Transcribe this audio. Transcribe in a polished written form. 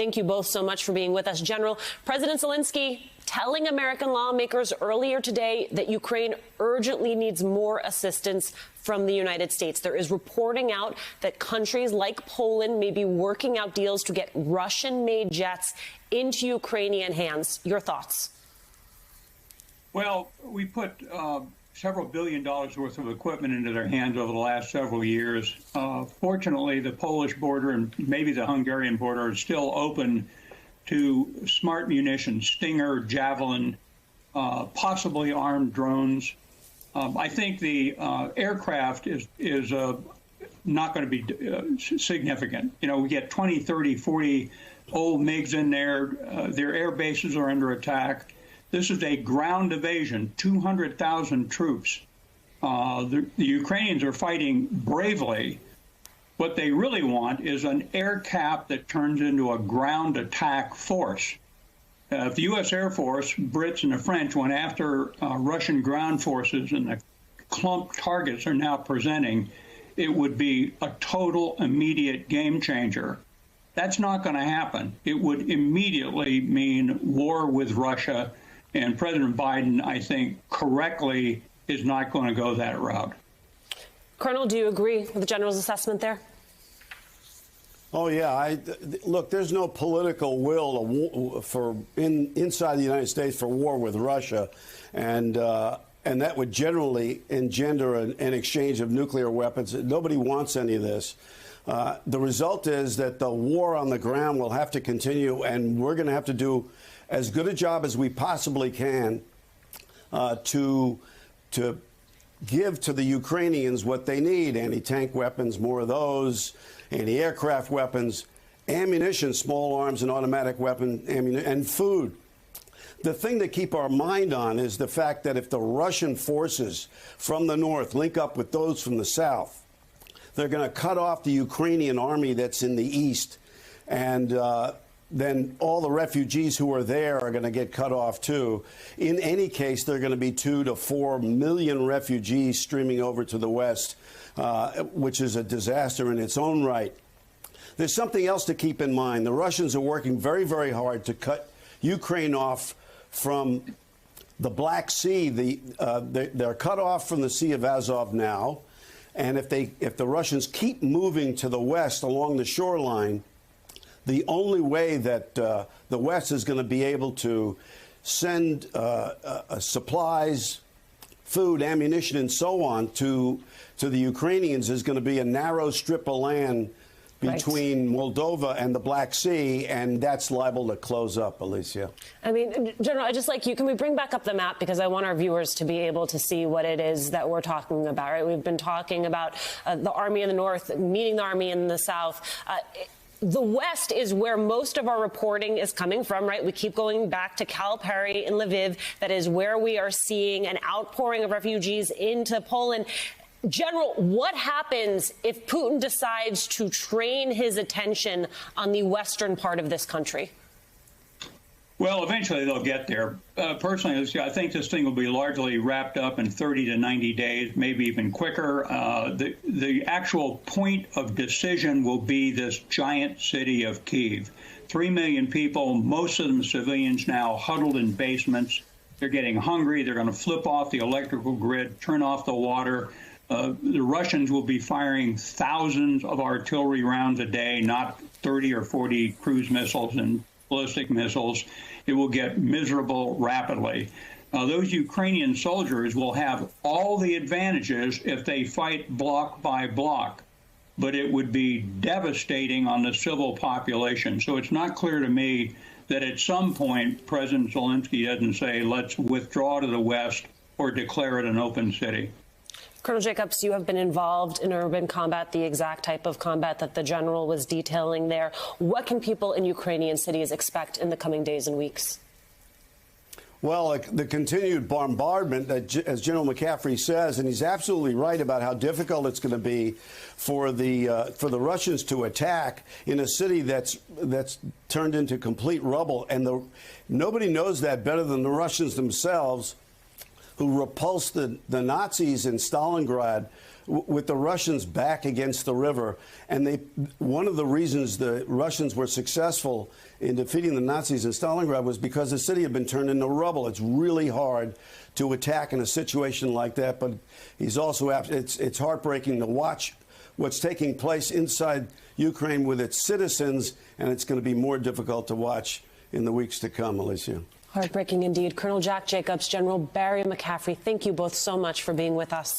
Thank you both so much for being with us. General, President Zelensky telling American lawmakers earlier today that Ukraine urgently needs more assistance from the United States. There is reporting out that countries like Poland may be working out deals to get Russian-made jets into Ukrainian hands. Your thoughts? Well, we put several $billion worth of equipment into their hands over the last several years. Fortunately, the Polish border and maybe the Hungarian border are still open to smart munitions, Stinger, Javelin, possibly armed drones. I think the aircraft is not going to be significant. You know, we get 20, 30, 40 old MiGs in there. Their air bases are under attack. This is a ground invasion, 200,000 troops. The Ukrainians are fighting bravely. What they really want is an air cap that turns into a ground attack force. If the U.S. Air Force, Brits and the French went after Russian ground forces and the clump targets are now presenting, it would be a total immediate game changer. That's not going to happen. It would immediately mean war with Russia, and President Biden, I think, correctly is not going to go that route. Colonel, do you agree with the general's assessment there? Oh, yeah. Look, there's no political will inside the United States for war with Russia. And that would generally engender an exchange of nuclear weapons. Nobody wants any of this. The result is that the war on the ground will have to continue, and we're going to have to do as good a job as we possibly can to give to the Ukrainians what they need: anti-tank weapons, more of those, anti-aircraft weapons, ammunition, small arms and automatic weapon ammunition, and food. The thing to keep our mind on is the fact that if the Russian forces from the north link up with those from the south, they're going to cut off the Ukrainian army that's in the east, and then all the refugees who are there are going to get cut off too. In any case, there are going to be 2 to 4 million refugees streaming over to the west, which is a disaster in its own right. There's something else to keep in mind. The Russians are working very, very hard to cut Ukraine off from the Black Sea. They're cut off from the Sea of Azov now, and if the Russians keep moving to the west along the shoreline, the only way that the West is going to be able to send supplies, food, ammunition, and so on to the Ukrainians is going to be a narrow strip of land between Moldova and the Black Sea, and that's liable to close up, Alicia. I mean, General, I just like you. Can we bring back up the map? Because I want our viewers to be able to see what it is that we're talking about, right? We've been talking about the army in the north meeting the army in the south. The West is where most of our reporting is coming from, right? We keep going back to Cal Perry in Lviv. That is where we are seeing an outpouring of refugees into Poland. General, what happens if Putin decides to train his attention on the western part of this country? Well, eventually they'll get there. Personally, I think this thing will be largely wrapped up in 30 to 90 days, maybe even quicker. The actual point of decision will be this giant city of Kyiv. 3 million people, most of them civilians now, huddled in basements. They're getting hungry. They're going to flip off the electrical grid, turn off the water. The Russians will be firing thousands of artillery rounds a day, not 30 or 40 cruise missiles and ballistic missiles. It will get miserable rapidly. Those Ukrainian soldiers will have all the advantages if they fight block by block, but it would be devastating on the civil population. So it's not clear to me that at some point President Zelensky doesn't say, let's withdraw to the west or declare it an open city. Colonel Jacobs, you have been involved in urban combat, the exact type of combat that the general was detailing there. What can people in Ukrainian cities expect in the coming days and weeks? Well, the continued bombardment, as General McCaffrey says, and he's absolutely right about how difficult it's going to be for the Russians to attack in a city that's turned into complete rubble. And nobody knows that better than the Russians themselves, who repulsed the Nazis in Stalingrad with the Russians back against the river. And one of the reasons the Russians were successful in defeating the Nazis in Stalingrad was because the city had been turned into rubble. It's really hard to attack in a situation like that. But he's also, it's heartbreaking to watch what's taking place inside Ukraine with its citizens, and it's going to be more difficult to watch in the weeks to come, Alicia. Heartbreaking indeed. Colonel Jack Jacobs, General Barry McCaffrey, thank you both so much for being with us.